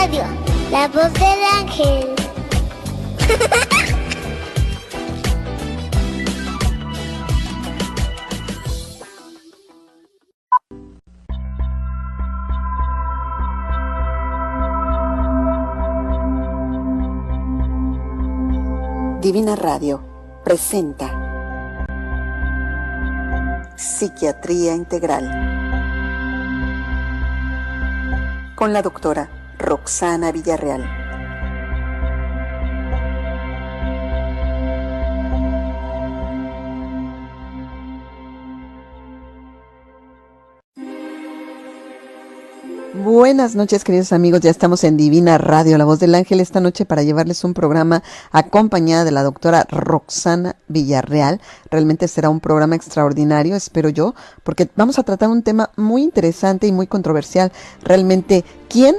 Radio, la voz del ángel. Divina Radio presenta Psiquiatría Integral con la doctora Roxana Villarreal. Buenas noches, queridos amigos, ya estamos en Divina Radio, la voz del ángel, esta noche para llevarles un programa acompañada de la doctora Roxana Villarreal. Realmente será un programa extraordinario, espero yo, porque vamos a tratar un tema muy interesante y muy controversial. Realmente, ¿quién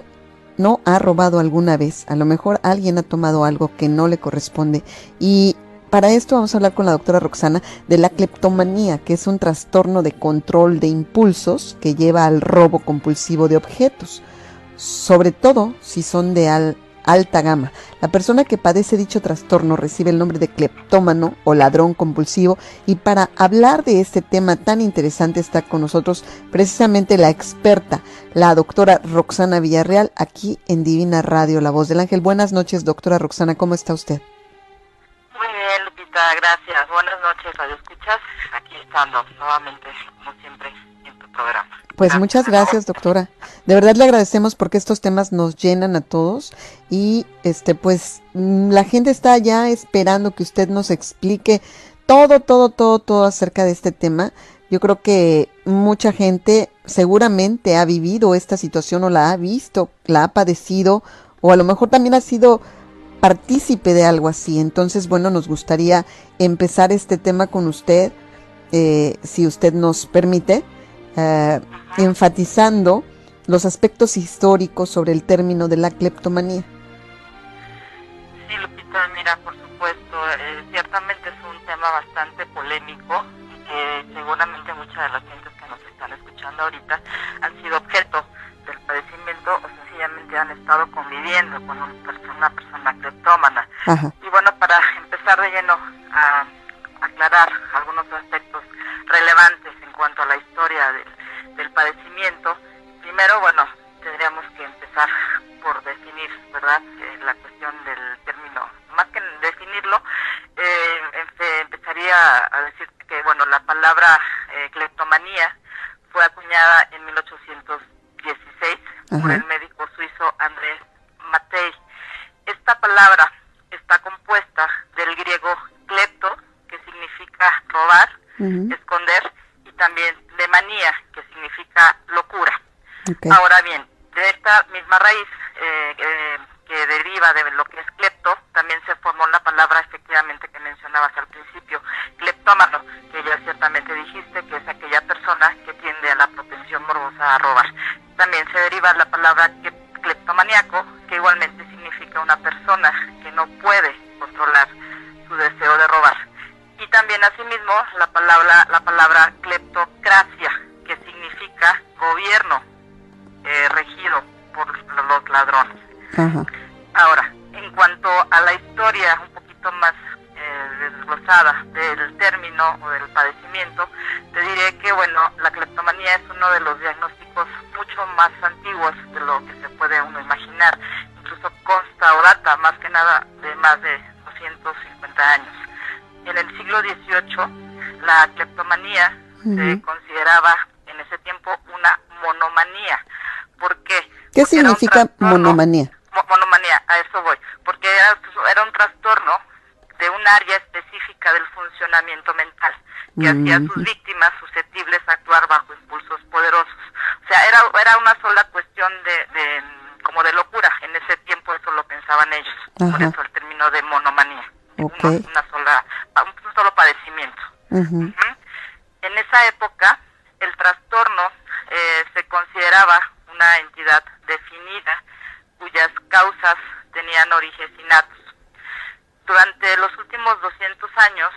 no ha robado alguna vez? A lo mejor alguien ha tomado algo que no le corresponde, y para esto vamos a hablar con la doctora Roxana de la cleptomanía, que es un trastorno de control de impulsos que lleva al robo compulsivo de objetos, sobre todo si son de alta gama. La persona que padece dicho trastorno recibe el nombre de cleptómano o ladrón compulsivo, y para hablar de este tema tan interesante está con nosotros precisamente la experta, la doctora Roxana Villarreal, aquí en Divina Radio, la voz del ángel. Buenas noches, doctora Roxana, ¿cómo está usted? Muy bien, Lupita, gracias. Buenas noches, Radio Escuchas. Aquí estando nuevamente, como siempre, en tu programa. Pues muchas gracias, doctora. De verdad le agradecemos porque estos temas nos llenan a todos y pues la gente está ya esperando que usted nos explique todo acerca de este tema. Yo creo que mucha gente seguramente ha vivido esta situación o la ha visto, la ha padecido, o a lo mejor también ha sido partícipe de algo así. Entonces, bueno, nos gustaría empezar este tema con usted, si usted nos permite, enfatizando los aspectos históricos sobre el término de la cleptomanía. Sí, Lupita, mira, por supuesto, ciertamente es un tema bastante polémico y que seguramente muchas de las gentes que nos están escuchando ahorita han sido objeto del padecimiento o sencillamente han estado conviviendo con una persona cleptómana. Ajá. Y bueno, para empezar de lleno a aclarar algunos aspectos relevantes en cuanto a la historia del padecimiento, primero, bueno, tendríamos que empezar por definir, ¿verdad?, la cuestión del término. Más que definirlo, empezaría a decir que, bueno, la palabra cleptomanía fue acuñada en 1816 por el médico suizo Andrés Mattei. Esta palabra está compuesta del griego kleptos, que significa robar, esconder, y también de manía, que significa locura. Okay. Ahora bien, de esta misma raíz que deriva de lo que es klepto, también se formó la palabra efectivamente que mencionabas al principio, cleptómano, que ya ciertamente dijiste que es aquella persona que tiende a la propensión morbosa a robar. También se deriva la palabra cleptomaníaco, que igualmente significa una persona que no puede controlar su deseo de robar. Y también asimismo la palabra cleptocracia, que significa gobierno regido por los ladrones. Ajá. Ahora, en cuanto a la historia un poquito más desglosada del término o del padecimiento, te diré que, bueno, la cleptomanía es uno de los diagnósticos mucho más antiguos de lo que se puede uno imaginar. Incluso consta o data más que nada de más de 250 años. En el siglo XVIII, la cleptomanía se consideraba en ese tiempo una monomanía. ¿Por qué? ¿Qué significa monomanía? Monomanía, a eso voy. Porque era un trastorno de un área específica del funcionamiento mental que hacía a sus víctimas susceptibles a actuar bajo impulsos poderosos. O sea, era una sola cuestión como de locura. En ese tiempo eso lo pensaban ellos. Ajá. Por eso el término de monomanía. Okay. Un solo padecimiento. En esa época, el trastorno se consideraba una entidad definida cuyas causas tenían orígenes innatos. Durante los últimos 200 años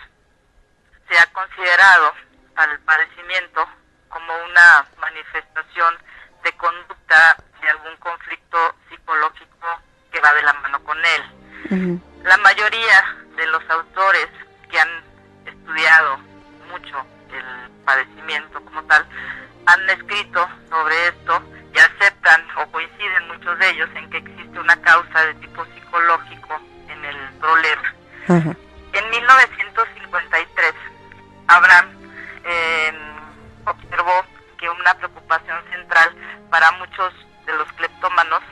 se ha considerado al padecimiento como una manifestación de conducta de algún conflicto psicológico que va de la mano con él. Uh-huh. La mayoría de los autores que han estudiado mucho el padecimiento como tal han escrito sobre esto y aceptan o coinciden muchos de ellos en que existe una causa de tipo psicológico en el problema. Uh-huh. En 1953, Abraham observó que una preocupación central para muchos de los cleptómanos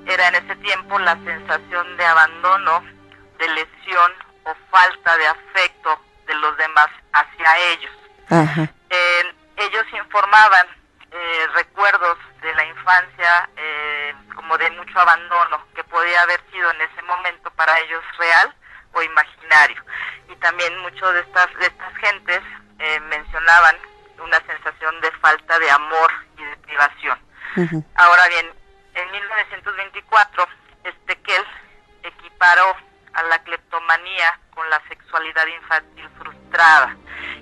era en ese tiempo la sensación de abandono, de lesión o falta de afecto de los demás hacia ellos. Uh-huh. Ellos informaban recuerdos de la infancia como de mucho abandono que podía haber sido en ese momento para ellos real o imaginario, y también muchos de estas gentes mencionaban una sensación de falta de amor y de privación. Uh-huh. Ahora bien, en 1924 Steckel equiparó a la cleptomanía con la sexualidad infantil frustrada,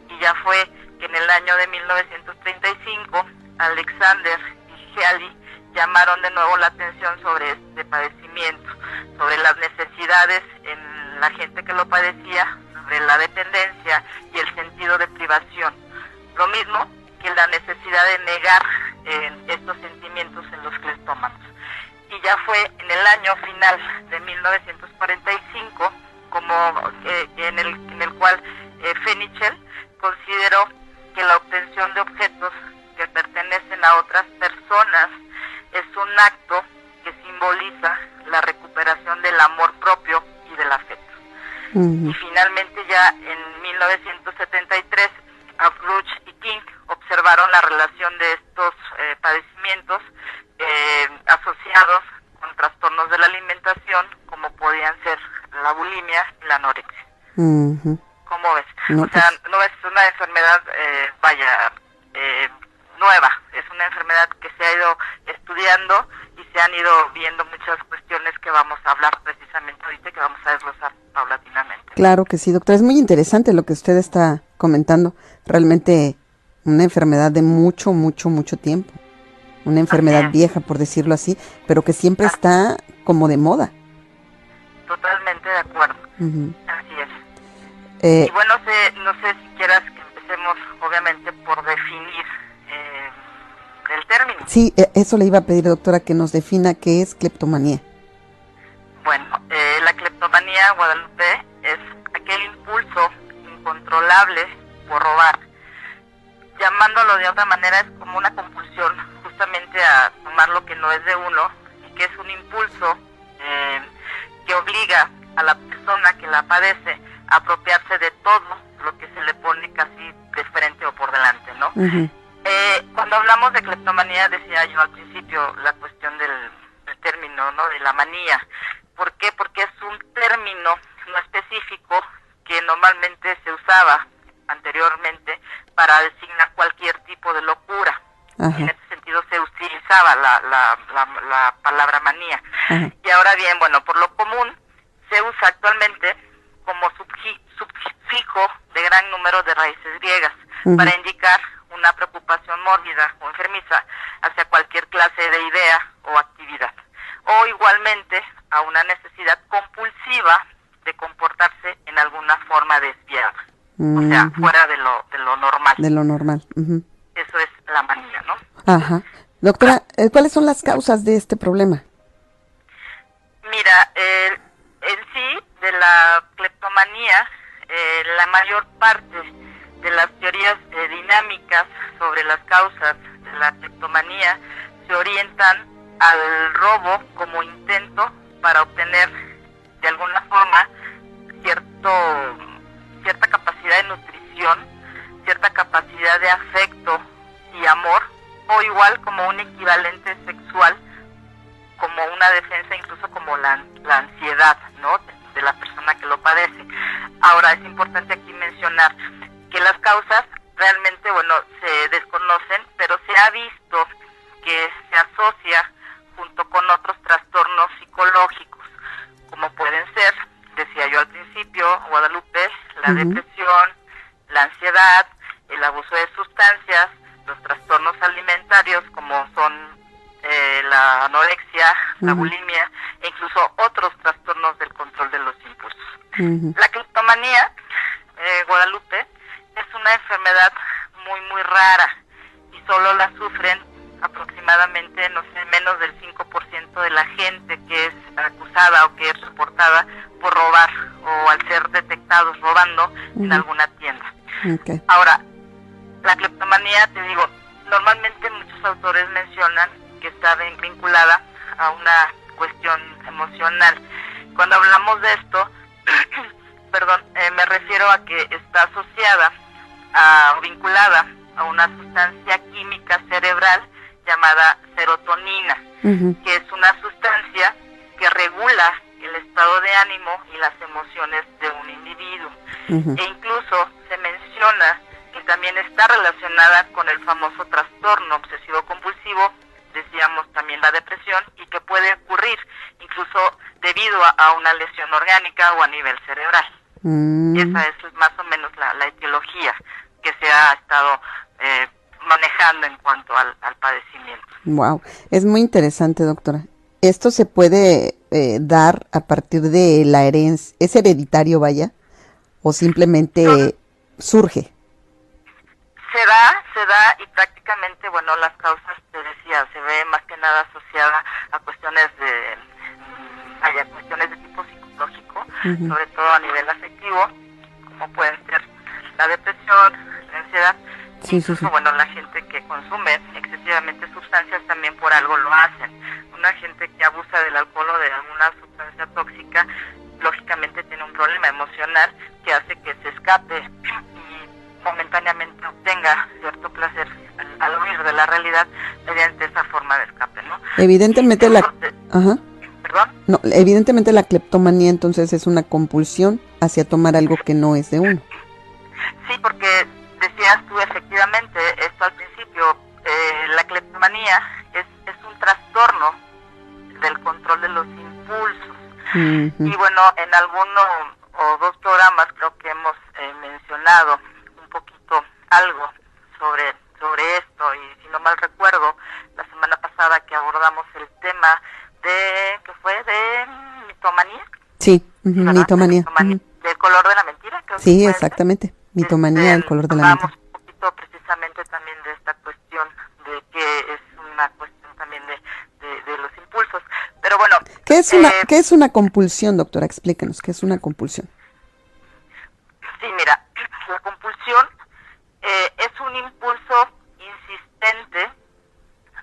y ya fue que en el año de 1935 Alexander y Healy llamaron de nuevo la atención sobre este padecimiento, sobre las necesidades en la gente que lo padecía, sobre la dependencia y el sentido de privación, lo mismo que la necesidad de negar estos sentimientos en los cleptómanos. Y ya fue en el año final de 1945 en el cual Fenichel consideró que la obtención de objetos que pertenecen a otras personas es un acto que simboliza la recuperación del amor propio y del afecto. Uh-huh. Y finalmente ya en 1973 Afruch y King observaron la relación de estos padecimientos asociados con trastornos de la alimentación, como podían ser la bulimia y la anorexia. Uh-huh. ¿Cómo ves? No, o sea, no es una enfermedad, nueva, es una enfermedad que se ha ido estudiando y se han ido viendo muchas cuestiones que vamos a hablar precisamente ahorita, que vamos a desglosar paulatinamente. Claro que sí, doctora, es muy interesante lo que usted está comentando, realmente una enfermedad de mucho tiempo, una enfermedad vieja, por decirlo así, pero que siempre está como de moda. Totalmente de acuerdo. Uh-huh. Así es. Y bueno, no sé si quieras que empecemos, obviamente, por definir el término. Sí, eso le iba a pedir, doctora, que nos defina qué es cleptomanía. Bueno, la cleptomanía, Guadalupe, es aquel impulso incontrolable por robar. Llamándolo de otra manera, es como una compulsión justamente a tomar lo que no es de uno, y que es un impulso que obliga a la persona que la padece a apropiarse de todo lo que se le pone casi de frente o por delante, ¿no? Uh-huh. Cuando hablamos de cleptomanía, decía yo al principio la cuestión del término, ¿no? De la manía. ¿Por qué? Porque es un término no específico que normalmente se usaba anteriormente para designar cualquier tipo de locura. Ajá. En ese sentido se utilizaba la palabra manía. Ajá. Y ahora bien, bueno, por lo común se usa actualmente como sufijo de gran número de raíces griegas, uh-huh, para indicar una preocupación mórbida o enfermiza hacia cualquier clase de idea o actividad, o igualmente a una necesidad compulsiva de comportarse en alguna forma desviada, uh-huh, o sea, fuera de lo normal. De lo normal. Uh-huh. Eso es la manía, ¿no? Ajá. Doctora, ¿cuáles son las causas de este problema? Mira, en sí, de la cleptomanía, la mayor parte de las teorías dinámicas sobre las causas de la cleptomanía se orientan al robo como intento para obtener de alguna forma cierta capacidad de nutrición, cierta capacidad de afecto y amor, o igual como un equivalente sexual, como una defensa, incluso como la ansiedad, ¿no?, de la persona que lo padece. Ahora, es importante aquí mencionar que las causas realmente, bueno, se desconocen, pero se ha visto que se asocia junto con otros trastornos psicológicos, como pueden ser, decía yo al principio, Guadalupe, la uh-huh, depresión, la ansiedad, el abuso de sustancias, los trastornos alimentarios, como son la anorexia, la bulimia e incluso otros trastornos del control de los impulsos. La cleptomanía, Guadalupe, es una enfermedad muy rara y solo la sufren aproximadamente, no sé, menos del 5% de la gente que es acusada o que es reportada por robar o al ser detectados robando en alguna tienda. Ahora, la cleptomanía, te digo, normalmente muchos autores mencionan que está vinculada a una cuestión emocional. Cuando hablamos de esto, me refiero a que está asociada o vinculada a una sustancia química cerebral llamada serotonina, que es una sustancia que regula el estado de ánimo y las emociones de un individuo. E incluso se menciona que también está relacionada con el famoso trastorno obsesivo-compulsivo, decíamos también la depresión, y que puede ocurrir incluso debido a una lesión orgánica o a nivel cerebral. Esa es más o menos la etiología que se ha estado manejando en cuanto al padecimiento. Wow, es muy interesante, doctora. ¿Esto se puede dar a partir de la herencia? ¿Es hereditario, vaya? ¿O simplemente surge? Se da y prácticamente, bueno, las causas, te decía, se ve más que nada asociada a cuestiones de tipo psicológico, sobre todo a nivel afectivo, como pueden ser la depresión, la ansiedad. Incluso, bueno, la gente que consume excesivamente sustancias también por algo lo hacen. Una gente que abusa del alcohol o de alguna sustancia tóxica, lógicamente tiene un problema emocional que hace que se escape y momentáneamente obtenga cierto placer al huir de la realidad mediante esa forma de escape, ¿no? Evidentemente evidentemente la cleptomanía entonces es una compulsión hacia tomar algo que no es de uno. Sí, porque decías tú efectivamente esto al principio, la cleptomanía es un trastorno del control de los impulsos. Y bueno, en alguno o dos programas creo que hemos mencionado un poquito algo sobre esto, y si no mal recuerdo, la semana pasada que abordamos el tema de mitomanía. Sí, mitomanía. Del color de la mentira, creo que sí, exactamente. Mitomanía, el color de la mentira. Hablamos un poquito precisamente también de esta cuestión, de que es una cuestión también de los impulsos. Pero bueno. ¿Qué es una compulsión, doctora? Explíquenos, ¿qué es una compulsión? Sí, mira, la compulsión es un impulso insistente,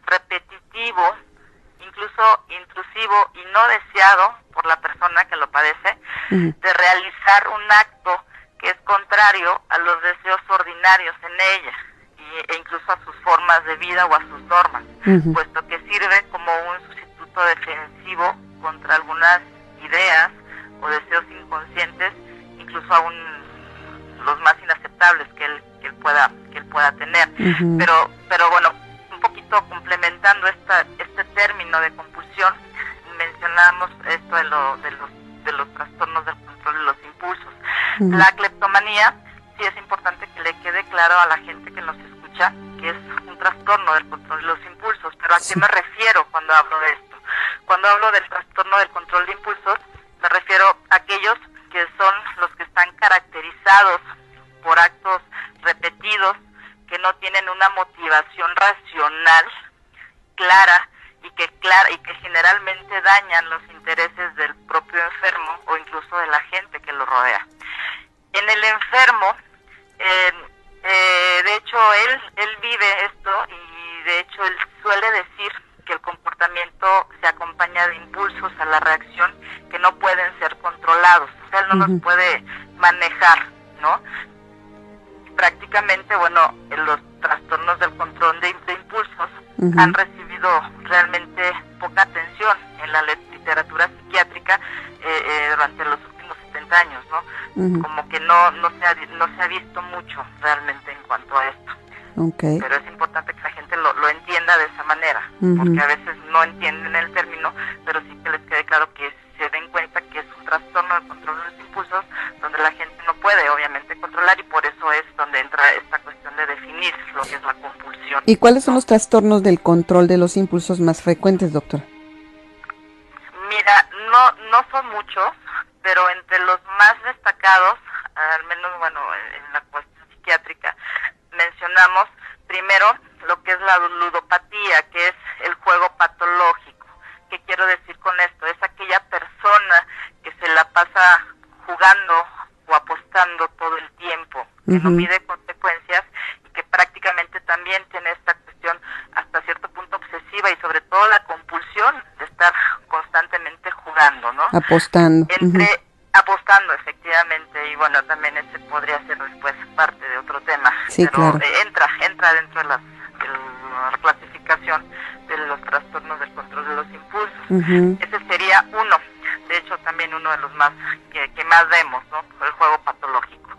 repetitivo, incluso intrusivo y no deseado por la persona que lo padece, de realizar un acto que es contrario a los deseos ordinarios en ella e incluso a sus formas de vida o a sus normas, puesto que sirve como un sustituto defensivo contra algunas ideas o deseos inconscientes, incluso aún los más inaceptables que él pueda tener. Pero bueno, un poquito complementando este término de compulsión, mencionamos esto de los trastornos del control de los impulsos. La cleptomanía, sí es importante que le quede claro a la gente que nos escucha que es un trastorno del control de los impulsos. Pero ¿a qué me refiero cuando hablo de esto? Cuando hablo del trastorno del control de impulsos, me refiero a aquellos que son los que están caracterizados por actos repetidos, que no tienen una motivación racional clara y que generalmente dañan los intereses del propio enfermo o incluso de la gente que lo rodea. En el enfermo, de hecho, él vive esto, y de hecho él suele decir que el comportamiento se acompaña de impulsos a la reacción que no pueden ser controlados. O sea, él no los puede manejar, ¿no? Prácticamente, bueno, los trastornos del control de impulsos han recibido realmente poca atención en la literatura psiquiátrica durante los últimos 70 años, ¿no? Como que no se ha visto mucho realmente en cuanto a esto. Pero es importante que la gente lo entienda de esa manera, porque a veces no entienden el término, pero sí que les quede claro que se den cuenta que es un trastorno de control de los impulsos donde la gente no puede obviamente controlar, y por eso es donde entra esta cuestión de definir lo que es la compulsión. compulsión. ¿Y cuáles son los trastornos del control de los impulsos más frecuentes, doctora? Mira, no son muchos, pero entre los más destacados, al menos bueno, en la cuestión psiquiátrica, mencionamos primero lo que es la ludopatía, que es el juego patológico. ¿Qué quiero decir con esto? Es aquella persona que se la pasa jugando o apostando todo el tiempo, que no mide consecuencias y que prácticamente también tiene esta cuestión hasta cierto punto obsesiva y sobre todo la compulsión de estar constantemente jugando, ¿no? Apostando. Apostando, efectivamente, y bueno, también ese podría ser después parte de otro tema, sí, pero claro. entra dentro de la clasificación de los trastornos del control de los impulsos. Ese sería uno, de hecho también uno de los más que más vemos, ¿no? El juego patológico.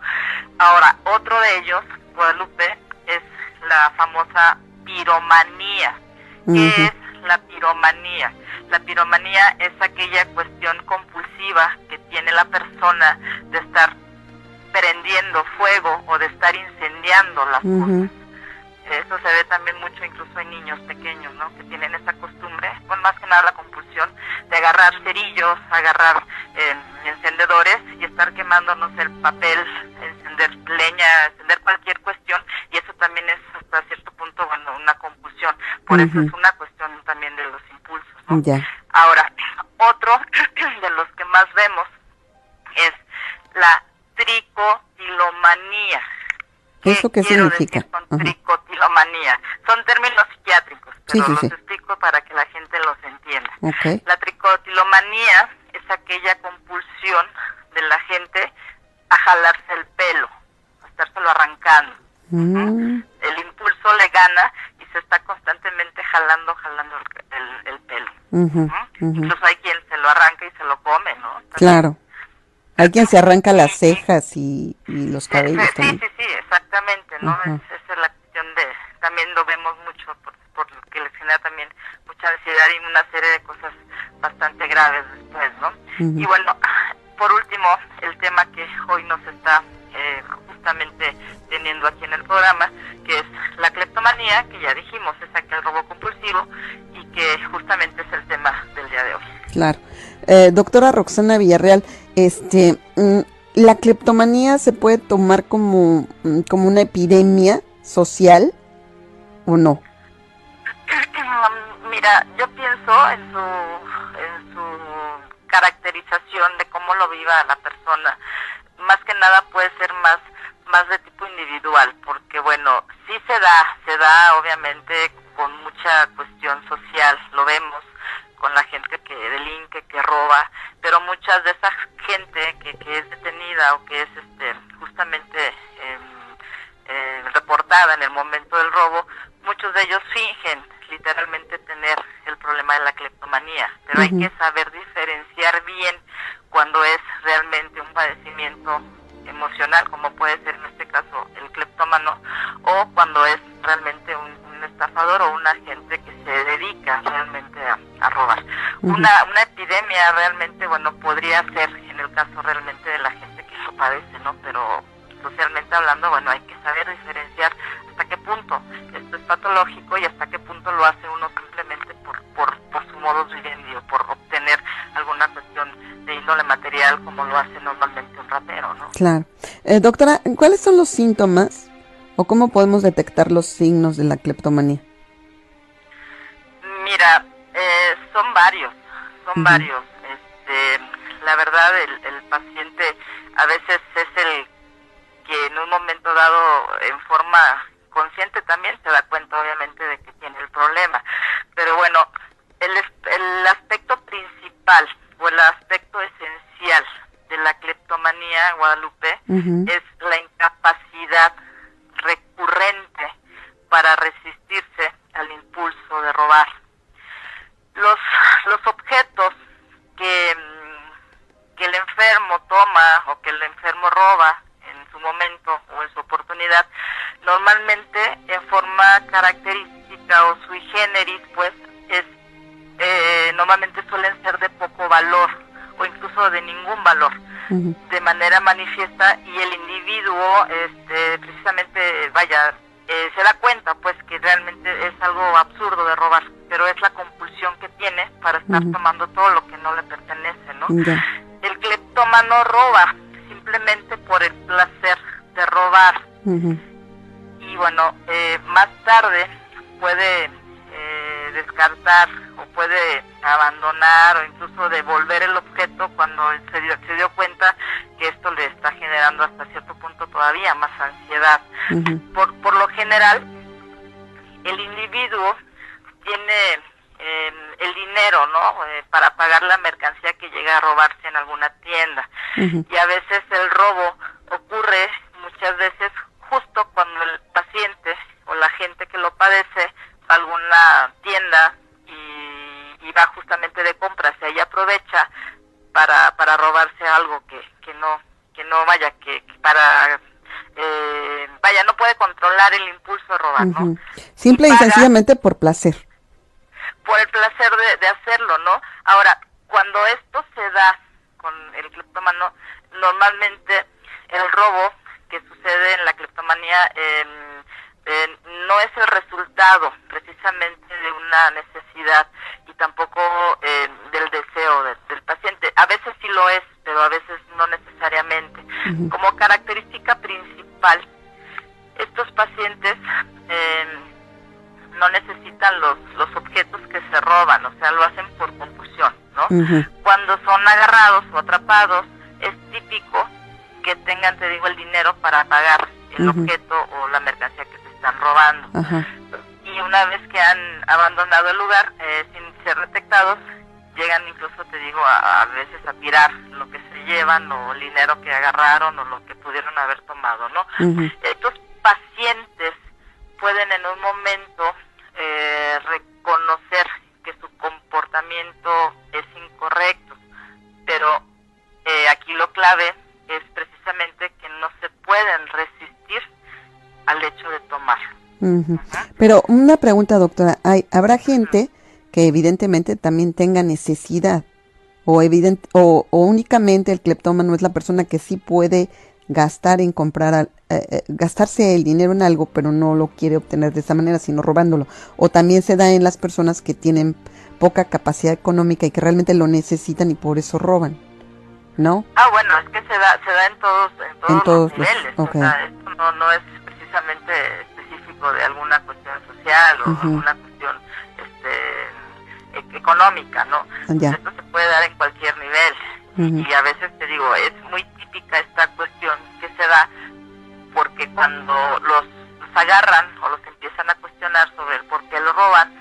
Ahora, otro de ellos, Guadalupe, es la famosa piromanía. ¿Qué es la piromanía? La piromanía es aquella cuestión compulsiva que tiene la persona de estar prendiendo fuego o de estar incendiando las cosas. Eso se ve también mucho incluso en niños pequeños, ¿no? Que tienen esa costumbre, con más que nada la compulsión de agarrar cerillos, agarrar encendedores y estar quemando, no sé, el papel, encender leña, encender cualquier cuestión, y eso también es hasta cierto punto, bueno, una compulsión. Por eso es una cuestión también de los impulsos, ¿no? Ahora, otro de los que más vemos es la tricotilomanía. ¿Eso qué significa? Tricotilomanía. Son términos psiquiátricos, pero los explico para que la gente los entienda. La tricotilomanía es aquella compulsión de la gente a jalarse el pelo, a estárselo arrancando. El impulso le gana y se está constantemente jalando el pelo. Incluso hay quien se lo arranca y se lo come, ¿no? También. Claro. Hay quien se arranca las cejas y los cabellos también. Sí, exactamente, ¿no? Esa es la cuestión de... También lo vemos mucho por lo que les genera también mucha ansiedad y una serie de cosas bastante graves después, ¿no? Y bueno, por último, el tema que hoy nos está justamente teniendo aquí en el programa, que es la cleptomanía, que ya dijimos, es aquel robo compulsivo y que justamente es el tema del día de hoy. Claro. Doctora Roxana Villarreal, ¿la cleptomanía se puede tomar como una epidemia social o no? Mira, yo pienso en su caracterización de cómo lo viva la persona. Más que nada puede ser más de tipo individual, porque bueno, sí se da obviamente con mucha cuestión social, lo vemos con la gente que delinque, que roba, pero muchas de esa gente que es detenida o que es justamente reportada en el momento del robo, muchos de ellos fingen literalmente tener el problema de la cleptomanía, pero hay que saber diferenciar bien cuando es realmente un padecimiento emocional, como puede ser en este caso el cleptómano, o cuando es realmente un estafador o una gente que se dedica realmente a robar. Una epidemia realmente, bueno, podría ser en el caso realmente de la gente que lo padece, ¿no? Pero socialmente hablando, bueno, hay que saber diferenciar hasta qué punto esto es patológico y hasta qué punto lo hace uno simplemente por su modus vivendi o por obtener alguna cuestión de índole material como lo hace normalmente un rapero, ¿no? Claro. Doctora, ¿cuáles son los síntomas o cómo podemos detectar los signos de la cleptomanía? Mira, son varios. La verdad, el paciente a veces es el que en un momento dado, en forma consciente también, se da cuenta obviamente de que tiene el problema. Pero bueno, el aspecto principal o el aspecto esencial de la cleptomanía, Guadalupe, es la incapacidad recurrente para resistirse al impulso de robar. Los objetos que el enfermo toma o que el enfermo roba en su momento o en su oportunidad, normalmente en forma característica o sui generis, pues normalmente suelen ser de poco valor o incluso de ningún valor, de manera manifiesta, y el individuo precisamente se da cuenta pues que realmente estar tomando todo lo que no le pertenece, ¿no? Ya. El cleptómano roba simplemente por el placer de robar. Y bueno, más tarde puede descartar o puede abandonar o incluso devolver el objeto cuando se dio cuenta que esto le está generando hasta cierto punto todavía más ansiedad. Por lo general, el individuo tiene el dinero, ¿no? Para pagar la mercancía que llega a robarse en alguna tienda. Y a veces el robo ocurre muchas veces justo cuando el paciente o la gente que lo padece va a alguna tienda y va justamente de compras y ahí aprovecha para robarse algo que no vaya, que para vaya, no puede controlar el impulso de robar, ¿no? Simple y sencillamente por placer. Por el placer de hacerlo, ¿no? Ahora, cuando esto se da con el cleptómano, normalmente el robo que sucede en la cleptomanía no es el resultado precisamente de una necesidad y tampoco del deseo del paciente. A veces sí lo es, pero a veces no necesariamente. Como característica principal, estos pacientes no necesitan los objetos que se roban, o sea, lo hacen por compulsión, ¿no? Cuando son agarrados o atrapados, es típico que tengan, te digo, el dinero para pagar el objeto o la mercancía que se están robando. Y una vez que han abandonado el lugar, sin ser detectados, llegan incluso, te digo, a veces a tirar lo que se llevan o el dinero que agarraron o lo que pudieron haber tomado, ¿no? Estos pacientes pueden en un momento reconocer que su comportamiento es incorrecto, pero aquí lo clave es precisamente que no se pueden resistir al hecho de tomar. Pero una pregunta, doctora, ¿habrá gente que evidentemente también tenga necesidad o únicamente el cleptómano es la persona que sí puede gastar en comprar, gastarse el dinero en algo, pero no lo quiere obtener de esa manera, sino robándolo? ¿O también se da en las personas que tienen poca capacidad económica y que realmente lo necesitan y por eso roban? ¿No? Bueno, es que se da en todos los niveles. O sea, esto no es precisamente específico de alguna cuestión social o alguna cuestión económica, ¿no? Esto se puede dar en cualquier nivel. Y a veces, te digo, es muy típica esta cuestión que se da porque cuando los agarran o los empiezan a cuestionar sobre el por qué lo roban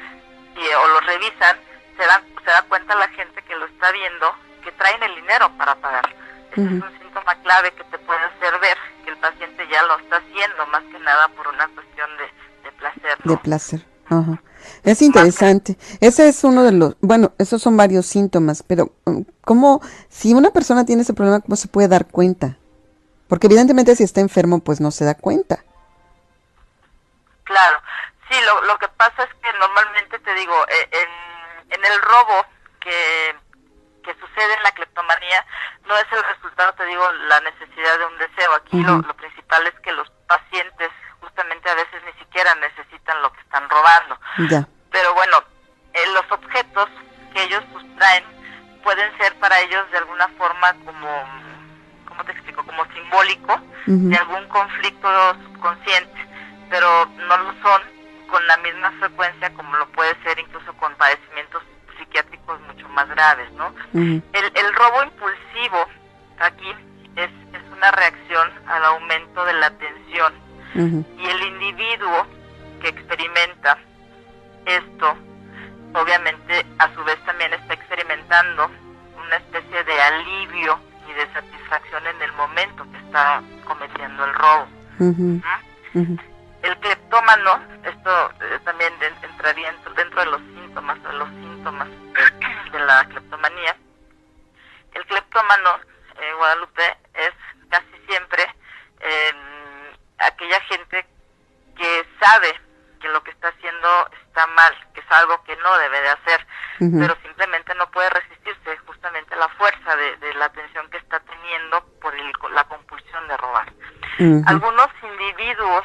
o los revisan, se da cuenta la gente que lo está viendo que traen el dinero para pagar. Ese es un síntoma clave que te puede hacer ver que el paciente ya lo está haciendo, más que nada por una cuestión de placer, ¿no? De placer. Es interesante. Ese es uno de los, bueno, esos son varios síntomas, pero ¿cómo, si una persona tiene ese problema, cómo se puede dar cuenta? Porque evidentemente si está enfermo, pues no se da cuenta. Claro. Sí, lo que pasa es que normalmente, te digo, en el robo que sucede en la cleptomanía, no es el resultado, te digo, la necesidad de un deseo. Aquí lo principal es que los pacientes justamente a veces ni siquiera necesitan lo que están robando. Pero bueno, los objetos que ellos sustraen pueden ser para ellos de alguna forma como, ¿cómo te explico? Como simbólico de algún conflicto subconsciente, pero no lo son con la misma frecuencia como lo puede ser incluso con padecimientos psiquiátricos mucho más graves, ¿no? El robo impulsivo aquí es una reacción al aumento de la tensión y el individuo que experimenta esto obviamente a su vez también está experimentando una especie de alivio y de satisfacción en el momento que está cometiendo el robo. El cleptómano, esto también entraría dentro de los síntomas de la cleptomanía. El cleptómano, Guadalupe, es casi siempre aquella gente que sabe que lo que está haciendo está mal, que es algo que no debe de hacer, pero simplemente no puede resistirse justamente a la fuerza de la tensión que está teniendo por la compulsión de robar. Algunos individuos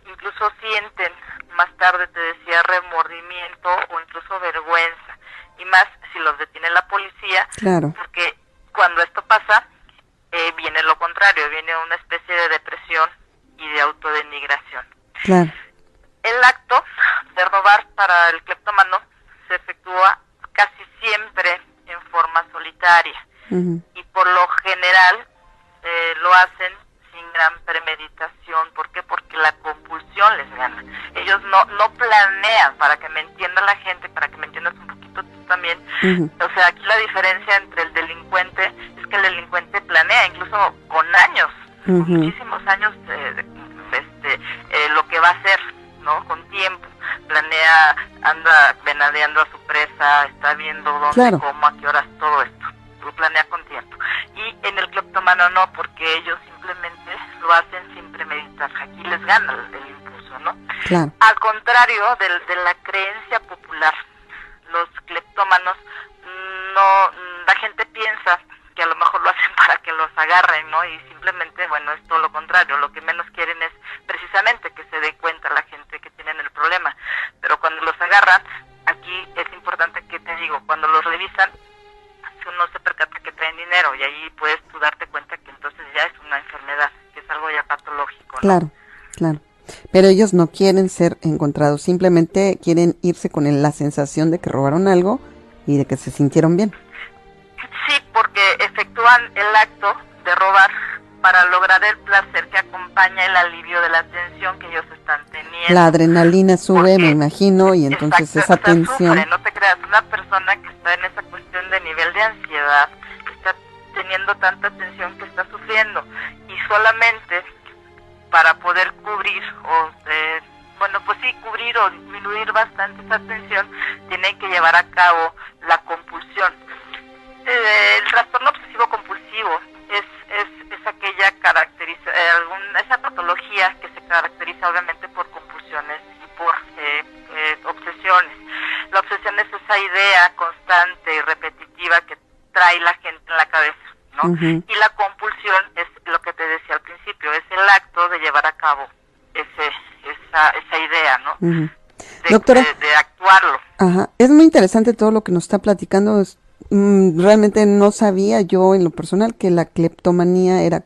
incluso sienten, más tarde te decía, remordimiento o incluso vergüenza, y más si los detiene la policía, claro, porque cuando esto pasa, viene lo contrario, viene una especie de depresión y de autodenigración. claro. El acto de robar para el cleptómano se efectúa casi siempre en forma solitaria, y por lo general lo hacen sin gran premeditación. ¿Por qué? Porque la compulsión les gana. Ellos no planean, para que me entienda la gente, para que me entiendas un poquito tú también. O sea, aquí la diferencia entre el delincuente es que el delincuente planea, incluso con años, con muchísimos años, lo que va a hacer, ¿no? Con tiempo. Planea, anda venadeando a su presa, está viendo dónde, claro, cómo, a qué horas, todo esto. Lo planea con tiempo. Y en el cleptómano no, porque ellos simplemente lo hacen sin premeditar. Aquí les gana el impulso, ¿no? claro. Al contrario de la creencia popular, los cleptómanos la gente piensa que a lo mejor lo hacen para que los agarren, ¿no? Y simplemente, bueno, es todo lo contrario. Lo que menos quieren es precisamente que se dé cuenta la gente que tienen el problema. Pero cuando los agarran, aquí es importante que te digo, cuando los revisan, uno se percata que traen dinero, y ahí puedes tú darte cuenta que entonces ya es una enfermedad, que es algo ya patológico, ¿no? Claro, claro. Pero ellos no quieren ser encontrados, simplemente quieren irse con la sensación de que robaron algo y de que se sintieron bien. Sí, porque efectúan el acto de robar para lograr el placer que acompaña el alivio de la tensión que ellos están teniendo. La adrenalina sube, Porque, me imagino, y entonces exacto, esa tensión... sufre, no te creas, una persona que está en esa cuestión de nivel de ansiedad, que está teniendo tanta tensión, que está sufriendo, y solamente para poder cubrir cubrir o disminuir bastante esa tensión, tienen que llevar a cabo la compulsión. El trastorno obsesivo compulsivo es aquella esa patología que se caracteriza obviamente por compulsiones y por obsesiones. La obsesión es esa idea constante y repetitiva que trae la gente en la cabeza, ¿no? Y la compulsión es lo que te decía al principio, es el acto de llevar a cabo esa idea, ¿no? Doctora, de actuarlo. Ajá, es muy interesante todo lo que nos está platicando. Realmente no sabía yo en lo personal que la cleptomanía era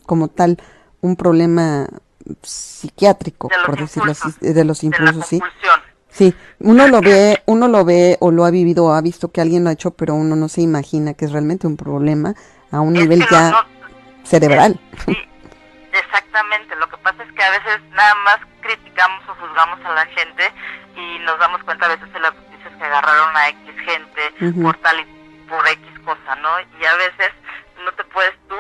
como tal un problema psiquiátrico, por decirlo así, de los impulsos, sí. Sí, uno lo ve o lo ha vivido o ha visto que alguien lo ha hecho, pero uno no se imagina que es realmente un problema a un nivel ya cerebral. Sí, exactamente. Lo que pasa es que a veces nada más criticamos o juzgamos a la gente y nos damos cuenta a veces en las noticias que agarraron a X gente por tal y por X cosa, ¿no? Y a veces no te puedes tú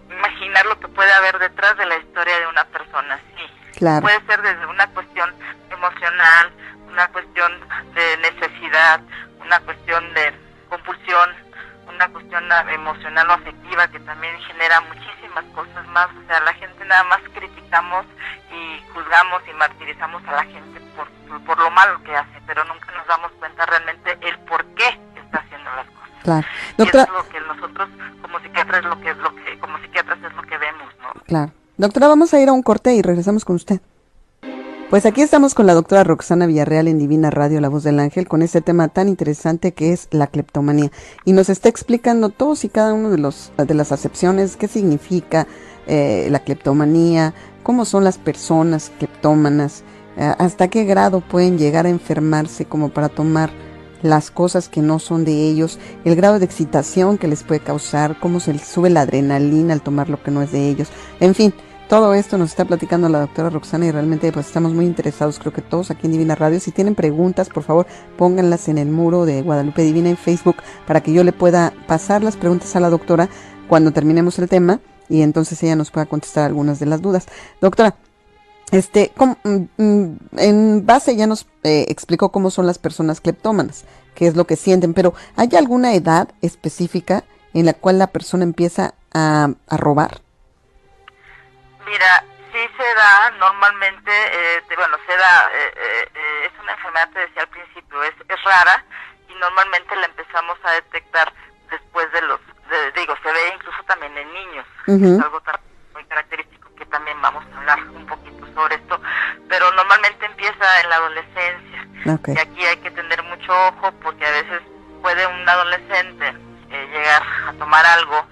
imaginar lo que puede haber detrás de la historia de una persona. Sí, claro. Puede ser desde una cuestión emocional, una cuestión de necesidad, una cuestión de compulsión, una cuestión emocional o afectiva que también genera muchísimas cosas más. O sea, la gente nada más criticamos y juzgamos y martirizamos a la gente por lo malo que hace, pero nunca nos damos cuenta realmente el por qué está haciendo las cosas. Claro. Doctora, y es lo que nosotros como psiquiatras como psiquiatras es lo que vemos, ¿no? Claro. Doctora, vamos a ir a un corte y regresamos con usted. Pues aquí estamos con la doctora Roxana Villarreal en Divina Radio, La Voz del Ángel, con este tema tan interesante que es la cleptomanía. Y nos está explicando todos y cada uno de las acepciones, qué significa la cleptomanía, cómo son las personas cleptómanas, hasta qué grado pueden llegar a enfermarse como para tomar las cosas que no son de ellos, el grado de excitación que les puede causar, cómo se les sube la adrenalina al tomar lo que no es de ellos. En fin, todo esto nos está platicando la doctora Roxana y realmente pues estamos muy interesados, creo que todos aquí en Divina Radio. Si tienen preguntas, por favor, pónganlas en el muro de Guadalupe Divina en Facebook para que yo le pueda pasar las preguntas a la doctora cuando terminemos el tema y entonces ella nos pueda contestar algunas de las dudas. Doctora, en base ya nos explicó cómo son las personas cleptómanas, qué es lo que sienten, pero ¿hay alguna edad específica en la cual la persona empieza a robar? Mira, sí se da normalmente, es una enfermedad, te decía al principio, es rara y normalmente la empezamos a detectar después se ve incluso también en niños, es algo muy característico que también vamos a hablar un poquito sobre esto, pero normalmente empieza en la adolescencia. Y aquí hay que tener mucho ojo porque a veces puede un adolescente llegar a tomar algo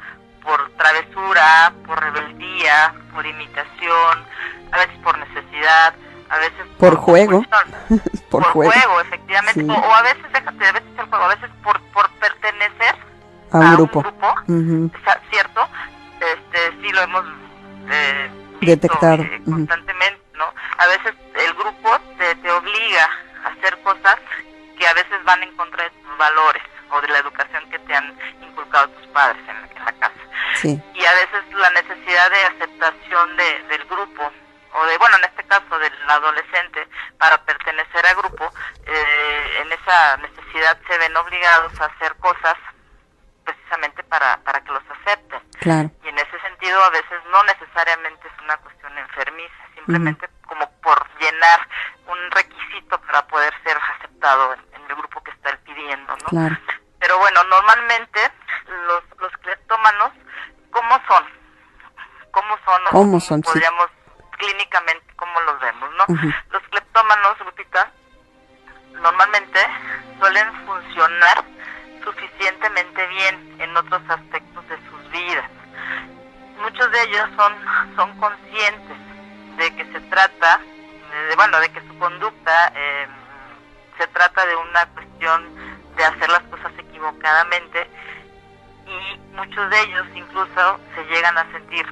por travesura, por rebeldía, por imitación, a veces por necesidad, a veces por juego, por juego, efectivamente, sí. o a veces, déjate, a veces el juego, a veces por pertenecer a un grupo, ¿cierto? Sí lo hemos detectado constantemente, ¿no? A veces el grupo te obliga a hacer cosas que a veces van en contra de tus valores o de la educación que te han inculcado tus padres en la casa. Sí. Y a veces la necesidad de aceptación del grupo, o de, bueno, en este caso del adolescente, para pertenecer al grupo, en esa necesidad se ven obligados a hacer cosas precisamente para que los acepten. Claro. Y en ese sentido a veces no necesariamente es una cuestión enfermiza, simplemente como por llenar un requisito para poder ser aceptado en el grupo que está él pidiendo, ¿no? Claro. Pero bueno, normalmente los cleptómanos, ¿cómo son? ¿Cómo son? Podríamos clínicamente, ¿cómo los vemos, no? Los cleptómanos, Lupita, normalmente suelen funcionar suficientemente bien en otros aspectos de sus vidas. Muchos de ellos son conscientes de que se trata, de que su conducta se trata de una cuestión de hacer las cosas equivocadamente, y muchos de ellos incluso se llegan a sentir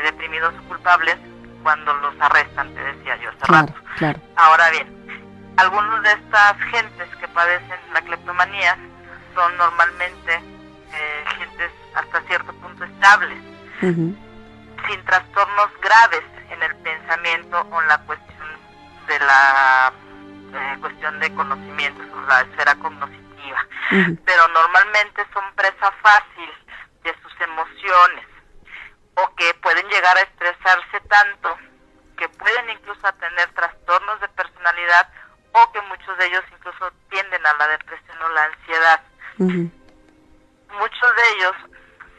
deprimidos o culpables cuando los arrestan, te decía yo hace rato. Claro. Ahora bien, algunos de estas gentes que padecen la cleptomanía son normalmente gentes hasta cierto punto estables, sin trastornos graves en el pensamiento o en la cuestión de la cuestión de conocimientos o la esfera cognitiva, pero normalmente son presa fácil de sus emociones, o que pueden llegar a estresarse tanto que pueden incluso tener trastornos de personalidad, o que muchos de ellos incluso tienden a la depresión o la ansiedad. Muchos de ellos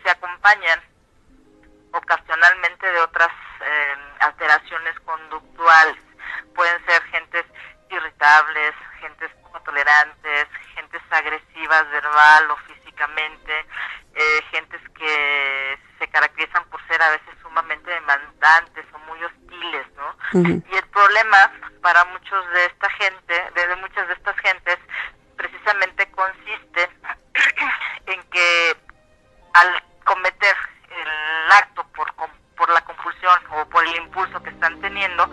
se acompañan ocasionalmente de otras alteraciones conductuales. Pueden ser gentes irritables, gentes poco tolerantes, gentes agresivas verbal o físicamente, gentes que se caracterizan por ser a veces sumamente demandantes o muy hostiles, ¿no? Y el problema para muchos de esta gente, de muchas de estas gentes, precisamente consiste en que al cometer el acto por la compulsión o por el impulso que están teniendo,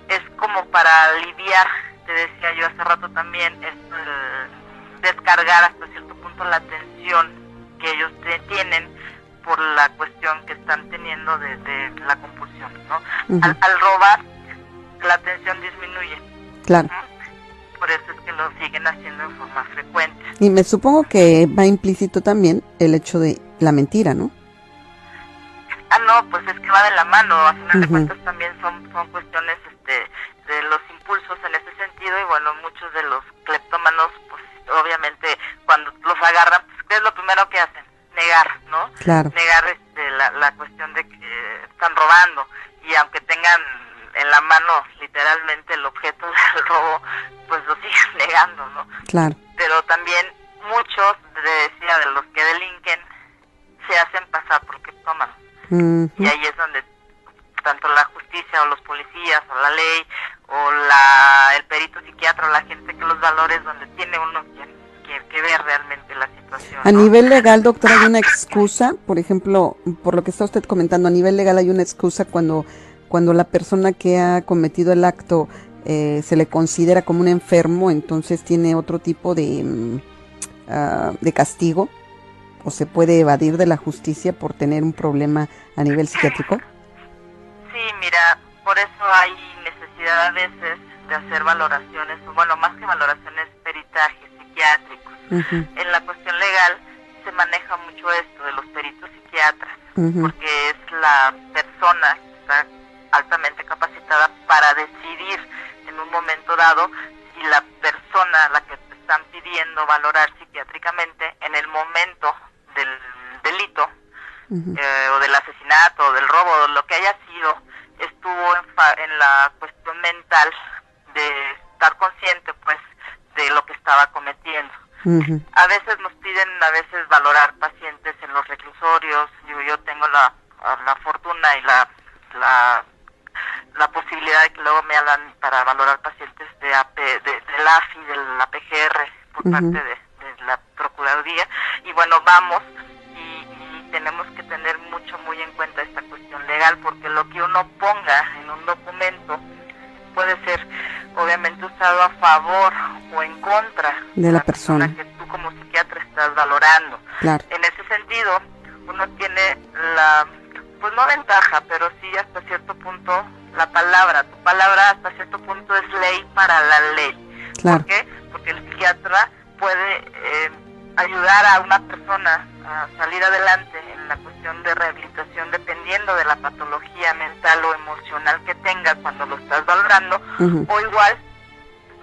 es como para aliviar, te decía yo hace rato también, es descargar hasta cierto punto la tensión que ellos tienen por la cuestión que están teniendo de la compulsión, ¿no? Al robar, la tensión disminuye. Claro. Por eso es que lo siguen haciendo en forma frecuente. Y me supongo que va implícito también el hecho de la mentira, ¿no? No, pues es que va de la mano. A final de cuentas también son cuestiones de los impulsos en ese sentido, y bueno, muchos de los cleptómanos, pues obviamente cuando los agarran, pues ¿qué es lo primero que hacen? Negar, ¿no? Claro. Negar la cuestión de que están robando, y aunque tengan en la mano literalmente el objeto del robo, pues lo siguen negando, ¿no? Claro. Pero también muchos, decía, de los que delinquen, se hacen pasar por cleptómanos. Y ahí es donde tanto la justicia o los policías o la ley o el perito psiquiatra o la gente que los valores, donde tiene uno que ver realmente la situación, ¿no? A nivel legal, doctora, ¿hay una excusa? Por ejemplo, por lo que está usted comentando, a nivel legal hay una excusa cuando la persona que ha cometido el acto se le considera como un enfermo, entonces tiene otro tipo de castigo, o se puede evadir de la justicia por tener un problema a nivel psiquiátrico. Sí, mira, por eso hay necesidad a veces de hacer valoraciones, o bueno, más que valoraciones, peritajes psiquiátricos. En la cuestión legal se maneja mucho esto de los peritos psiquiatras, porque es la persona que está altamente capacitada para decidir en un momento dado si la persona a la que te están pidiendo valorar psiquiátricamente en el momento del delito o del asesinato o del robo o lo que haya sido, estuvo en la cuestión mental de estar consciente pues de lo que estaba cometiendo. A veces nos piden valorar pacientes en los reclusorios. Yo tengo la fortuna y la posibilidad de que luego me hablan para valorar pacientes del AFI, de la PGR, por parte de la Procuraduría. Y bueno, vamos y tenemos que tener muy en cuenta esta cuestión legal, porque lo que uno ponga en un documento puede ser obviamente usado a favor o en contra de la persona que tú como psiquiatra estás valorando. Claro. En ese sentido, uno tiene pues no ventaja, pero sí hasta cierto punto tu palabra hasta cierto punto es ley para la ley. Claro. ¿Por qué? Porque el psiquiatra puede ayudar a una persona a salir adelante en la cuestión de rehabilitación dependiendo de la patología mental o emocional que tenga cuando lo estás valorando, o igual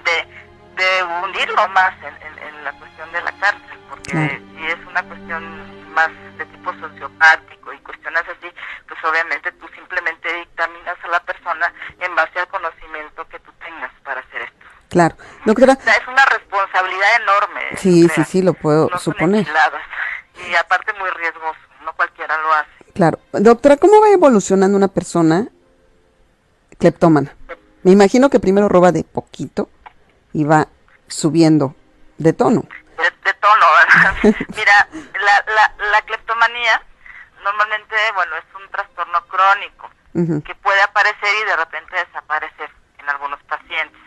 de hundirlo más en la cuestión de la cárcel, porque si es una cuestión más de tipo sociopático y cuestiones así, pues obviamente tú simplemente dictaminas a la persona en base al conocimiento que tú tengas para hacer esto. Claro. Doctora, o sea, es una responsabilidad enorme. Sí, lo puedo suponer. Y aparte muy riesgoso, no cualquiera lo hace. Claro. Doctora, ¿cómo va evolucionando una persona cleptómana? Me imagino que primero roba de poquito y va subiendo de tono. De tono, ¿verdad? Mira, la cleptomanía normalmente, bueno, es un trastorno crónico que puede aparecer y de repente desaparecer en algunos pacientes.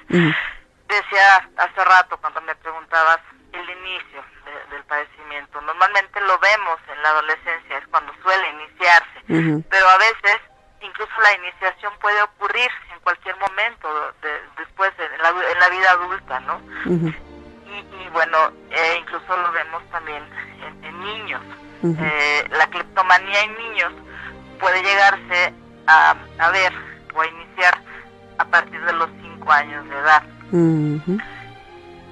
Decía hace rato cuando me preguntabas el inicio del padecimiento. Normalmente lo vemos en la adolescencia, es cuando suele iniciarse, pero a veces incluso la iniciación puede ocurrir en cualquier momento después en la vida adulta, ¿no? Y bueno, incluso lo vemos también en niños. La cleptomanía en niños puede llegarse a ver o a iniciar a partir de los 5 años de edad.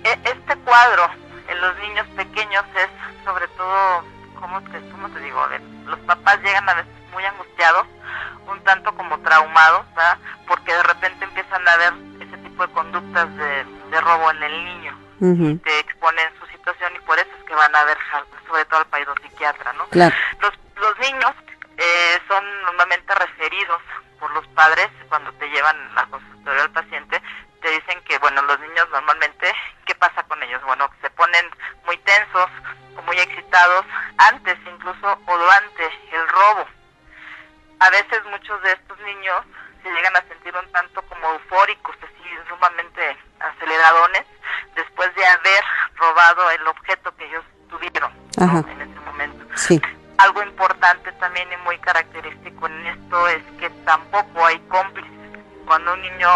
Este cuadro en los niños pequeños es sobre todo, ¿cómo te digo? Los papás llegan a veces muy angustiados, un tanto como traumados, ¿verdad? Porque de repente empiezan a ver ese tipo de conductas de robo en el niño. Te exponen su situación y por eso es que van a ver sobre todo al psiquiatra, ¿no? Claro. Los niños son normalmente referidos por los padres cuando te llevan al consultorio al paciente. Te dicen que, bueno, los niños normalmente, ¿qué pasa con ellos? Bueno, que se ponen muy tensos o muy excitados antes incluso o durante el robo. A veces muchos de estos niños se llegan a sentir un tanto como eufóricos, así sumamente aceleradones, después de haber robado el objeto que ellos tuvieron, ¿no? En ese momento. Sí. Algo importante también y muy característico en esto es que tampoco hay cómplices. Cuando un niño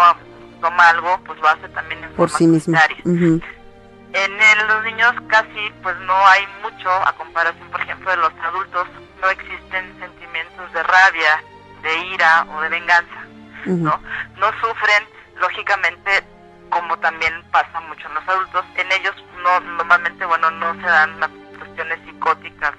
toma algo, pues lo hace también en por forma sí mismo. En los niños casi pues no hay mucho, a comparación por ejemplo de los adultos, no existen sentimientos de rabia, de ira o de venganza, ¿no? No sufren, lógicamente, como también pasa mucho en los adultos. En ellos normalmente, bueno, no se dan las cuestiones psicóticas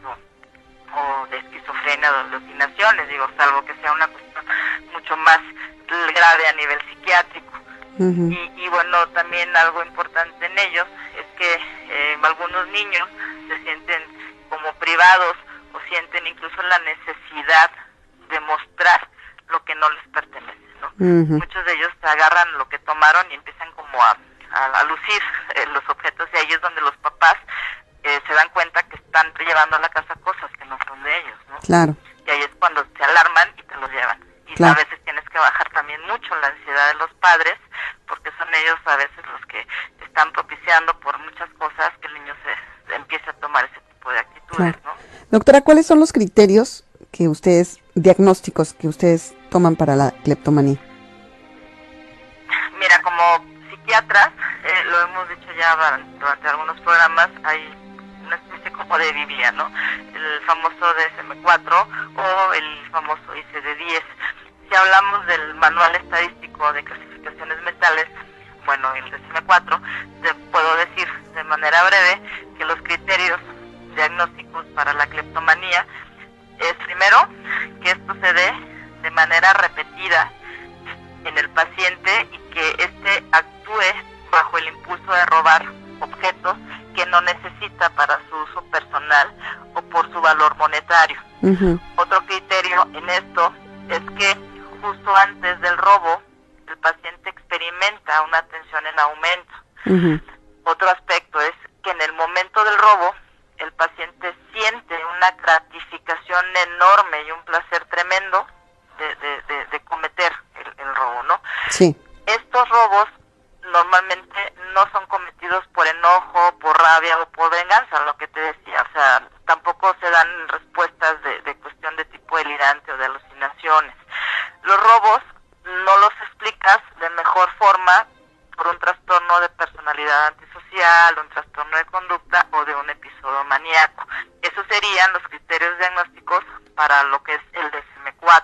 o de esquizofrenia o de alucinaciones, digo, salvo que sea una cuestión mucho más grave a nivel psiquiátrico. Y bueno, también algo importante en ellos es que algunos niños se sienten como privados o sienten incluso la necesidad de mostrar lo que no les pertenece, ¿no? Muchos de ellos agarran lo que tomaron y empiezan como a lucir los objetos, y ahí es donde los papás se dan cuenta que están llevando a la casa cosas que no son de ellos, ¿no? Claro. Y ahí es cuando se alarman y te los llevan. Y a veces tienes que bajar también mucho la ansiedad de los padres, porque son ellos a veces los que están propiciando por muchas cosas que el niño se empiece a tomar ese tipo de actitudes, ¿no? Doctora, ¿cuáles son los criterios diagnósticos que ustedes toman para la cleptomanía? Mira, como psiquiatras, lo hemos dicho ya durante algunos programas, hay una especie como de Biblia, ¿no? El famoso DSM-4 o el famoso ICD-10. Si hablamos del Manual Estadístico de Clasificaciones Mentales, bueno, el DSM-4, te puedo decir de manera breve que los criterios diagnósticos para la cleptomanía es, primero, que esto se dé de manera repetida en el paciente y que éste actúe bajo el impulso de robar objetos que no necesita necesita para su uso personal o por su valor monetario. Otro criterio en esto es que justo antes del robo el paciente experimenta una tensión en aumento. Otro aspecto es que en el momento del robo el paciente siente una gratificación enorme y un placer tremendo de cometer el robo, ¿no? Sí. Estos robos normalmente no son cometidos por enojo, por rabia o por venganza, lo que te decía, o sea, tampoco se dan respuestas de cuestión de tipo delirante o de alucinaciones. Los robos no los explicas de mejor forma por un trastorno de personalidad antisocial, un trastorno de conducta o de un episodio maníaco. Esos serían los criterios diagnósticos para lo que es el DSM-4.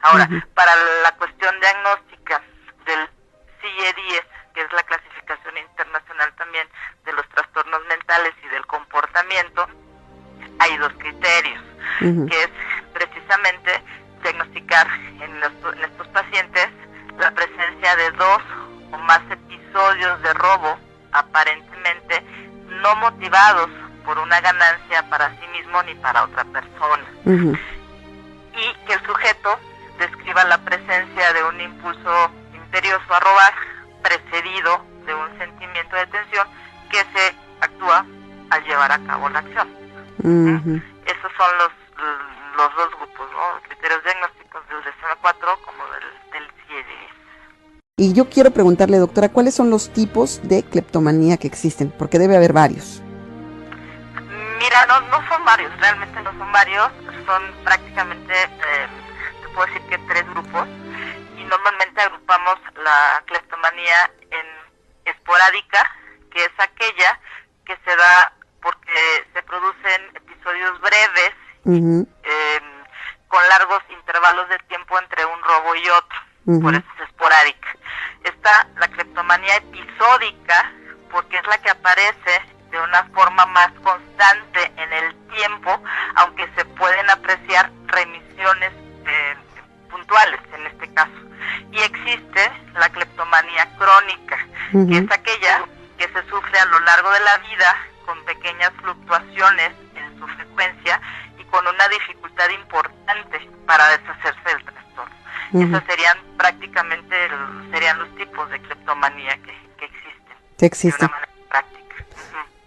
Ahora, para la cuestión diagnóstica del CIE-10, que es la clasificación internacional también de los trastornos mentales y del comportamiento, hay dos criterios, que es precisamente diagnosticar en estos pacientes la presencia de 2 o más episodios de robo aparentemente no motivados por una ganancia para sí mismo ni para otra persona, y que el sujeto describa la presencia de un impulso imperioso a robar precedido de un sentimiento de tensión que se actúa al llevar a cabo la acción. Esos son los dos grupos, ¿no? Criterios diagnósticos del DSM-4 como del CIE-10. Y yo quiero preguntarle, doctora, ¿cuáles son los tipos de cleptomanía que existen? Porque debe haber varios. Mira, no son varios, realmente no son varios, son prácticamente, te puedo decir que 3 grupos, y normalmente agrupamos la cleptomanía en esporádica, que es aquella que se da porque se producen episodios breves, con largos intervalos de tiempo entre un robo y otro, por eso es esporádica. Está la cleptomanía episódica, porque es la que aparece de una forma más constante en el tiempo, aunque se pueden apreciar remisiones puntuales en este caso. Y existe la cleptomanía crónica, que es aquella que se sufre a lo largo de la vida con pequeñas fluctuaciones en su frecuencia y con una dificultad importante para deshacerse del trastorno. Esos serían prácticamente serían los tipos de cleptomanía que existen. De una manera práctica.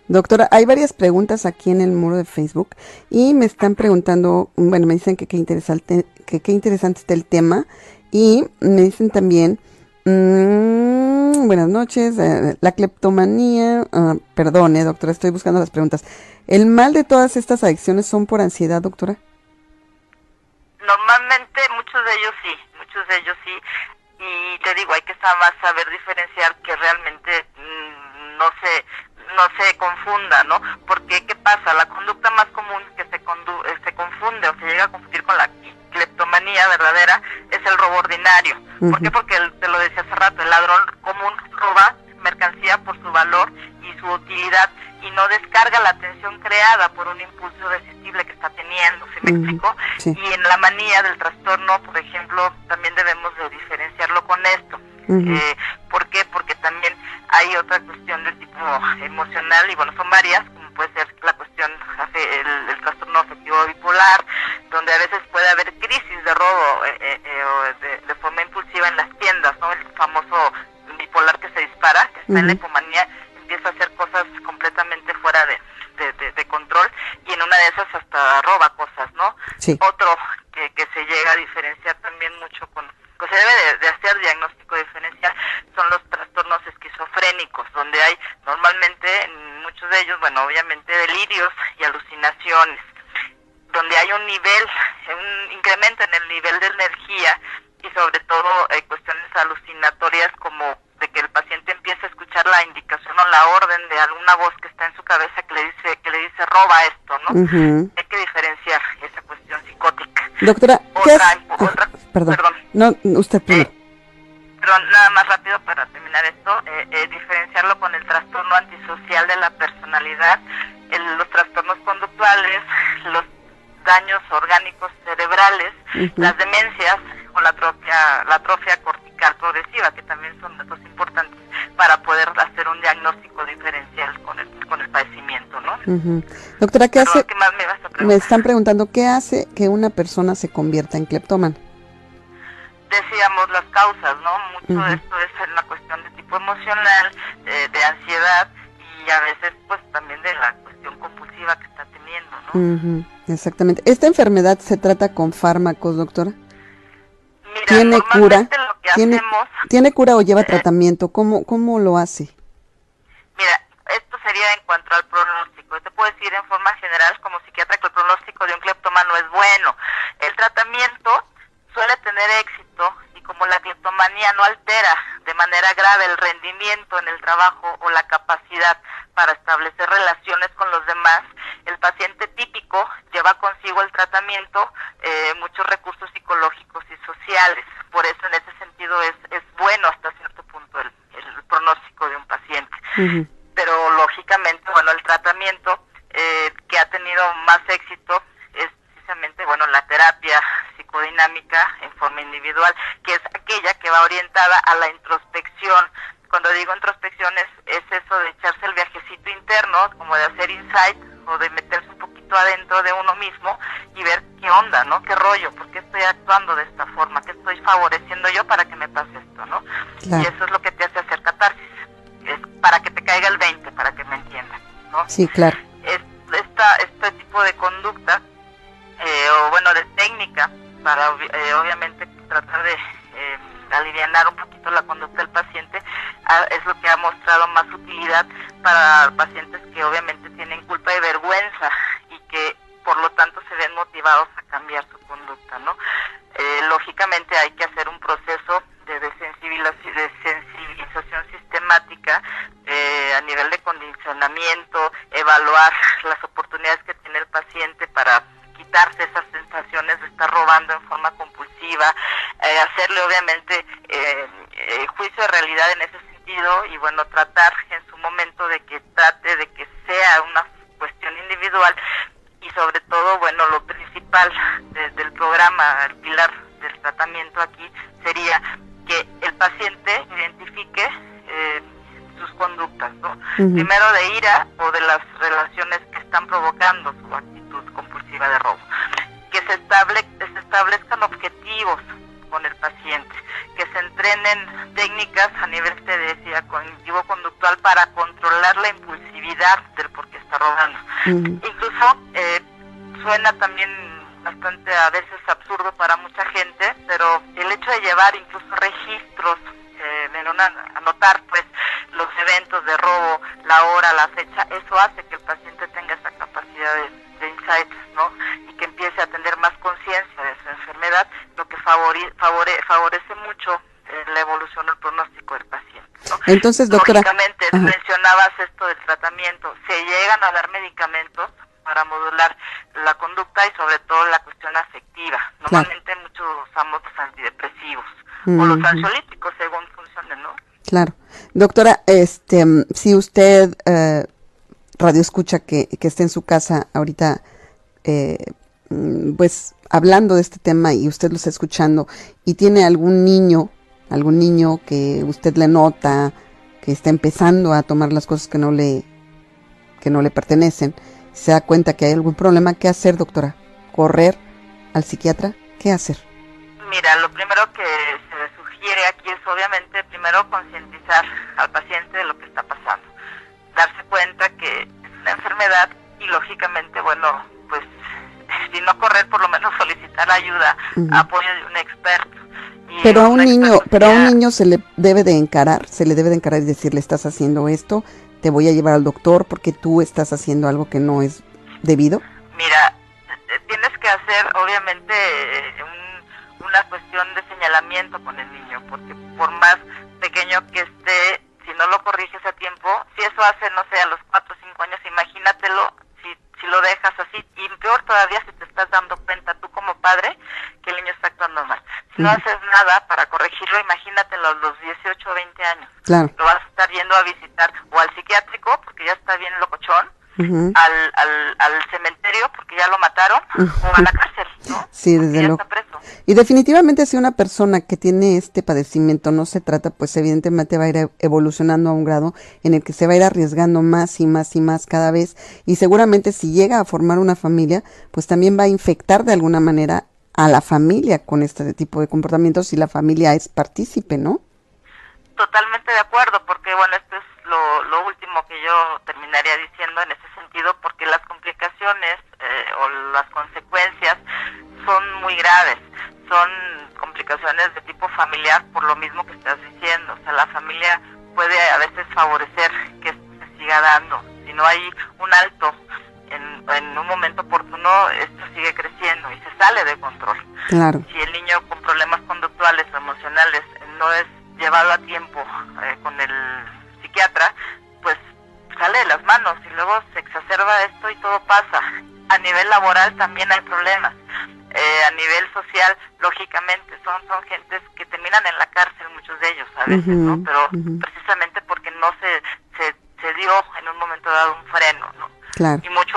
Doctora, hay varias preguntas aquí en el muro de Facebook y me están preguntando, bueno, me dicen que qué interesante está el tema, y me dicen también, buenas noches, la cleptomanía, perdone, doctora, estoy buscando las preguntas. ¿El mal de todas estas adicciones son por ansiedad, doctora? Normalmente muchos de ellos sí, y te digo, hay que saber diferenciar que realmente no se confunda, ¿no? Porque, ¿qué pasa? La conducta más común que se confunde o se llega a confundir con la cleptomanía verdadera es el robo ordinario. ¿Por qué? Porque te lo decía hace rato, el ladrón común roba mercancía por su valor y su utilidad y no descarga la tensión creada por un impulso irresistible que está teniendo, ¿sí me explico? Sí. Y en la manía del trastorno, por ejemplo, también debemos de diferenciarlo con esto. ¿Por qué? Porque también hay otra cuestión del tipo emocional, y bueno, son varias, como puede ser la cuestión, el trastorno afectivo bipolar, donde a veces puede haber crisis de robo de forma impulsiva en las tiendas, ¿no? El famoso bipolar que se dispara, que está en la hipomanía, empieza a hacer cosas completamente fuera de control, y en una de esas hasta roba cosas, ¿no? Sí. Otro que se llega a diferenciar también mucho que se debe de hacer diagnóstico diferencial son los trastornos esquizofrénicos, donde hay normalmente en muchos de ellos, bueno, obviamente delirios y alucinaciones, donde hay un incremento en el nivel de energía y sobre todo cuestiones alucinatorias como de que el paciente empieza a escuchar la indicación o la orden de alguna voz que está en su cabeza que le dice roba esto, ¿no? Hay que diferenciar esa cuestión psicótica. Doctora, perdón. No, usted primero. Pero nada más rápido para terminar esto, diferenciarlo con el trastorno antisocial de la personalidad, los trastornos conductuales, los daños orgánicos cerebrales, las demencias o la atrofia cortical progresiva, que también son datos importantes para poder hacer un diagnóstico diferencial con el padecimiento, ¿no? Doctora, ¿qué hace? ¿Qué más me vas a preguntar? Me están preguntando, ¿qué hace que una persona se convierta en cleptómana? Decíamos las causas, ¿no? Mucho de esto es una cuestión de tipo emocional, de ansiedad y a veces pues también de la cuestión compulsiva que está teniendo, ¿no? Exactamente. ¿Esta enfermedad se trata con fármacos, doctora? Mira, ¿Tiene cura? lo que hacemos, ¿Tiene cura o lleva tratamiento? ¿Cómo lo hace? Mira, esto sería en cuanto al pronóstico. Te puedo decir en forma general como psiquiatra que el pronóstico de un cleptómano es bueno. El tratamiento suele tener éxito y como la cleptomanía no altera de manera grave el rendimiento en el trabajo o la capacidad para establecer relaciones con los demás, el paciente típico lleva consigo el tratamiento muchos recursos psicológicos y sociales. Por eso en ese sentido es bueno hasta cierto punto el pronóstico de un paciente. Pero lógicamente, bueno, el tratamiento que ha tenido más éxito es precisamente, bueno, la terapia psicodinámica en forma individual, que es aquella que va orientada a la introspección. Cuando digo introspección es eso de echarse el viajecito interno, como de hacer insight o de meterse un poquito adentro de uno mismo y ver qué onda, ¿no? ¿Qué rollo? ¿Por qué estoy actuando de esta forma? ¿Qué estoy favoreciendo yo para que me pase esto, no? Claro. Y eso es lo que te hace hacer catarsis. Es para que te caiga el 20, para que me entiendas, ¿no? Sí, claro. Este tipo de conducta, o bueno, de técnica, para obviamente tratar de alivianar un poquito la conducta del paciente, es lo que ha mostrado más utilidad para pacientes que obviamente tienen culpa y vergüenza y que por lo tanto se ven motivados a cambiar su conducta, ¿no? Lógicamente hay que hacer un proceso de sensibilización sistemática a nivel de condicionamiento, evaluar las oportunidades que tiene el paciente para quitarse esas sensaciones de estar robando en forma compulsiva, hacerle obviamente juicio de realidad en ese sentido y bueno, tratar en su momento de que trate de que sea una cuestión individual y sobre todo, bueno, lo principal del programa, el pilar del tratamiento aquí sería que el paciente identifique sus conductas, ¿no? Primero de ira o de las relaciones que están provocando su actitud compulsiva de robo. Que se establezcan objetivos con el paciente, que se entrenen técnicas a nivel, te decía, cognitivo-conductual para controlar la impulsividad del por qué está robando. Incluso suena también bastante a veces absurdo para mucha gente, pero el hecho de llevar incluso registros, anotar pues los eventos de robo, la hora, la fecha, eso hace que el paciente tenga esa capacidad de insight, ¿no? Y que empiece a tener más conciencia de su enfermedad, lo que favorece mucho la evolución del pronóstico del paciente, ¿no? Entonces, doctora, lógicamente, mencionabas esto del tratamiento, se llegan a dar medicamentos para modular la conducta y sobre todo la cuestión afectiva. Normalmente muchos usamos los antidepresivos o los ansiolíticos según funcionen, ¿no? Claro. Doctora, si usted radio escucha que esté en su casa ahorita pues hablando de este tema y usted lo está escuchando y tiene algún niño que usted le nota que está empezando a tomar las cosas que no le pertenecen, se da cuenta que hay algún problema, ¿qué hacer, doctora? ¿Correr al psiquiatra? ¿Qué hacer? Mira, lo primero que se sugiere aquí es obviamente primero concientizar al paciente de lo que está pasando, darse cuenta que es una enfermedad y lógicamente, bueno, pues si no correr, por lo menos solicitar ayuda, apoyo de un experto. Pero a un niño se le debe de encarar y decirle, estás haciendo esto, te voy a llevar al doctor porque tú estás haciendo algo que no es debido. Mira, tienes que hacer obviamente una cuestión de señalamiento con el niño, porque por más pequeño que esté, si no lo corriges a tiempo, si eso hace, no sé, a los 4 o 5 años, imagínatelo si lo dejas así, y peor todavía si te estás dando cuenta tú como padre que el niño está actuando mal. Si no haces nada para corregirlo, imagínatelo a los 18 o 20 años. Claro. Lo vas a estar yendo a visitar o al psiquiátrico, porque ya está bien locochón, al cementerio porque ya lo mataron, o a la cárcel, ¿no? Sí, desde luego. Y definitivamente si una persona que tiene este padecimiento no se trata, pues evidentemente va a ir evolucionando a un grado en el que se va a ir arriesgando más y más y más cada vez, y seguramente si llega a formar una familia, pues también va a infectar de alguna manera a la familia con este tipo de comportamientos si la familia es partícipe, ¿no? Totalmente de acuerdo, porque bueno, esto es lo último que yo terminaría diciendo en ese sentido, porque las complicaciones o las consecuencias son muy graves, son complicaciones de tipo familiar por lo mismo que estás diciendo, o sea, la familia puede a veces favorecer que esto se siga dando, si no hay un alto en un momento oportuno, esto sigue creciendo y se sale de control. Claro. Si el niño con problemas conductuales o emocionales no es llevado a tiempo con el psiquiatra, pues sale de las manos y luego se exacerba esto y todo pasa. A nivel laboral también hay problemas. A nivel social, lógicamente, son gentes que terminan en la cárcel, muchos de ellos a veces, ¿no? Pero precisamente porque no se dio en un momento dado un freno, ¿no? Claro. Y mucho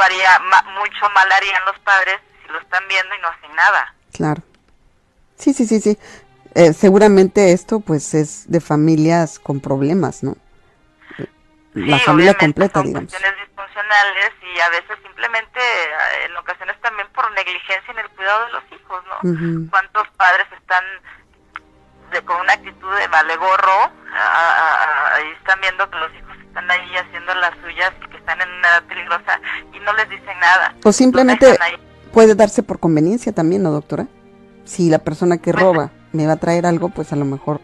mal harían los padres si lo están viendo y no hacen nada. Claro. Sí. Seguramente esto pues es de familias con problemas, ¿no? La familia completa, digamos. Son cuestiones disfuncionales y a veces simplemente, en ocasiones también por negligencia en el cuidado de los hijos, ¿no? ¿Cuántos padres están con una actitud de vale gorro? Ahí están viendo que los hijos están ahí haciendo las suyas y que están en una edad peligrosa y no les dicen nada. O simplemente puede darse por conveniencia también, ¿no, doctora? Si la persona que roba me va a traer algo, pues a lo mejor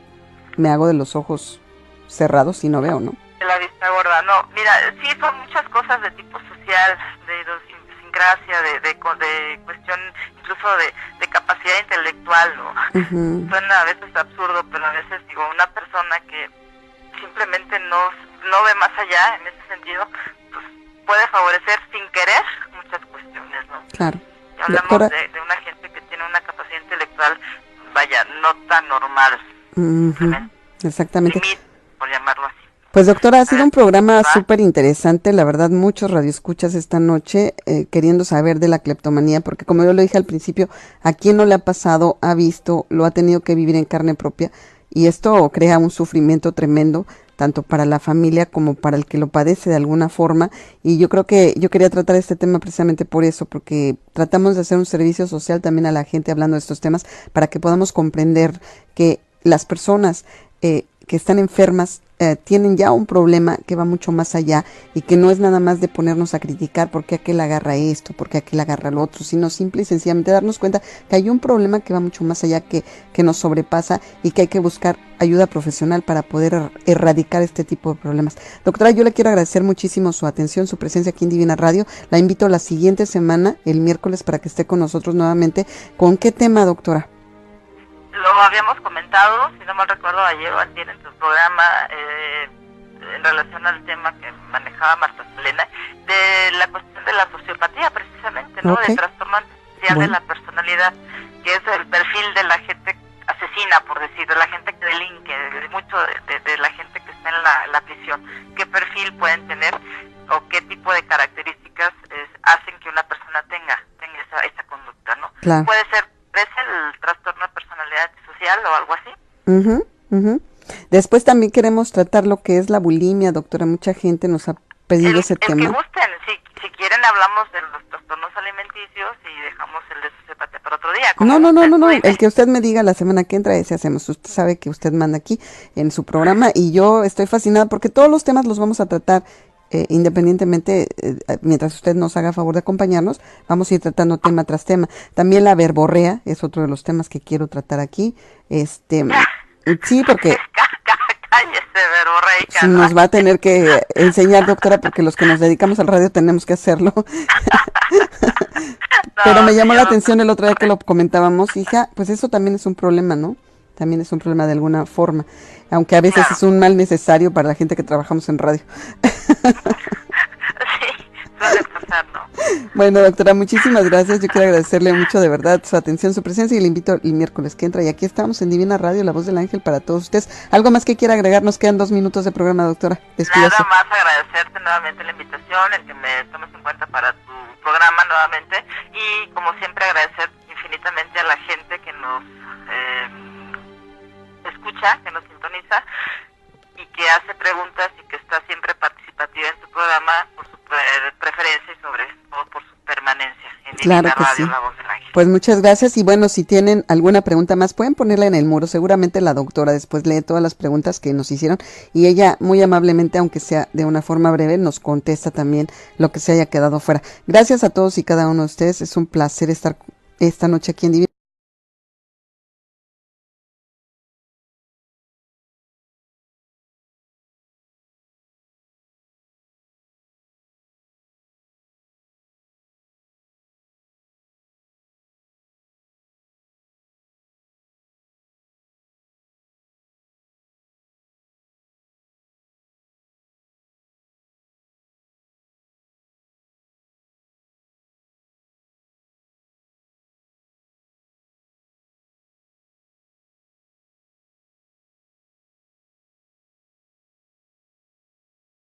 me hago de los ojos cerrados y no veo, ¿no? De la vista gorda, no. Mira, sí son muchas cosas de tipo social, de idiosincrasia, de cuestión incluso de capacidad intelectual, ¿no? Suena a veces absurdo, pero a veces digo, una persona que simplemente no ve más allá en ese sentido, pues puede favorecer sin querer muchas cuestiones, ¿no? Claro. Y hablamos de una gente que tiene una capacidad intelectual, vaya, no tan normal. Exactamente. Por llamarlo así. Pues doctora, ha sido un programa súper interesante, la verdad, muchos radioescuchas esta noche queriendo saber de la cleptomanía, porque como yo lo dije al principio, a quien no le ha pasado, ha visto, lo ha tenido que vivir en carne propia, y esto crea un sufrimiento tremendo, tanto para la familia como para el que lo padece de alguna forma, y yo creo que yo quería tratar este tema precisamente por eso, porque tratamos de hacer un servicio social también a la gente hablando de estos temas, para que podamos comprender que las personas que están enfermas tienen ya un problema que va mucho más allá y que no es nada más de ponernos a criticar por qué aquel agarra esto, por qué aquel agarra lo otro, sino simple y sencillamente darnos cuenta que hay un problema que va mucho más allá, que nos sobrepasa y que hay que buscar ayuda profesional para poder erradicar este tipo de problemas. Doctora, yo le quiero agradecer muchísimo su atención, su presencia aquí en Divina Radio. La invito la siguiente semana, el miércoles, para que esté con nosotros nuevamente. ¿Con qué tema, doctora? Lo habíamos comentado, si no mal recuerdo, ayer o antier en tu programa, en relación al tema que manejaba Marta Selena, de la cuestión de la sociopatía, precisamente, ¿no? Okay. De trastorno antisocial de la personalidad, que es el perfil de la gente asesina, por decir, de la gente que delinque, de mucho de la gente que está en la prisión. ¿Qué perfil pueden tener o qué tipo de características hacen que una persona tenga esa conducta, ¿no? Claro. Puede ser el trastorno de personalidad social o algo así. Después también queremos tratar lo que es la bulimia, doctora. Mucha gente nos ha pedido ese tema. Que gusten, si quieren hablamos de los trastornos alimenticios y dejamos el de sociopatía para otro día. No, el que usted me diga la semana que entra, ese hacemos. Usted sabe que usted manda aquí en su programa y yo estoy fascinada porque todos los temas los vamos a tratar independientemente, mientras usted nos haga favor de acompañarnos, vamos a ir tratando tema tras tema. También la verborrea es otro de los temas que quiero tratar aquí. Sí, porque nos va a tener que enseñar, doctora, porque los que nos dedicamos al radio tenemos que hacerlo. Pero me llamó la atención el otro día que lo comentábamos, hija, pues eso también es un problema, ¿no? También es un problema de alguna forma, aunque a veces es un mal necesario para la gente que trabajamos en radio. Sí, Suele pasar, ¿no? Bueno, doctora, muchísimas gracias. Yo quiero agradecerle mucho de verdad su atención, su presencia y le invito el miércoles que entra. Y aquí estamos en Divina Radio, La Voz del Ángel para todos ustedes. ¿Algo más que quiera agregar? Nos quedan 2 minutos de programa, doctora. Despídase. Nada más agradecerte nuevamente la invitación, el que me tomes en cuenta para tu programa nuevamente y como siempre agradecer infinitamente a la gente que nos escucha, que nos sintoniza y que hace preguntas y que está siempre participativa en tu programa por su preferencia y sobre todo por su permanencia en Claro Divina que Radio, sí. La Voz del Ángel. Pues muchas gracias y bueno, si tienen alguna pregunta más pueden ponerla en el muro, seguramente la doctora después lee todas las preguntas que nos hicieron y ella muy amablemente, aunque sea de una forma breve, nos contesta también lo que se haya quedado fuera. Gracias a todos y cada uno de ustedes, es un placer estar esta noche aquí en Divina.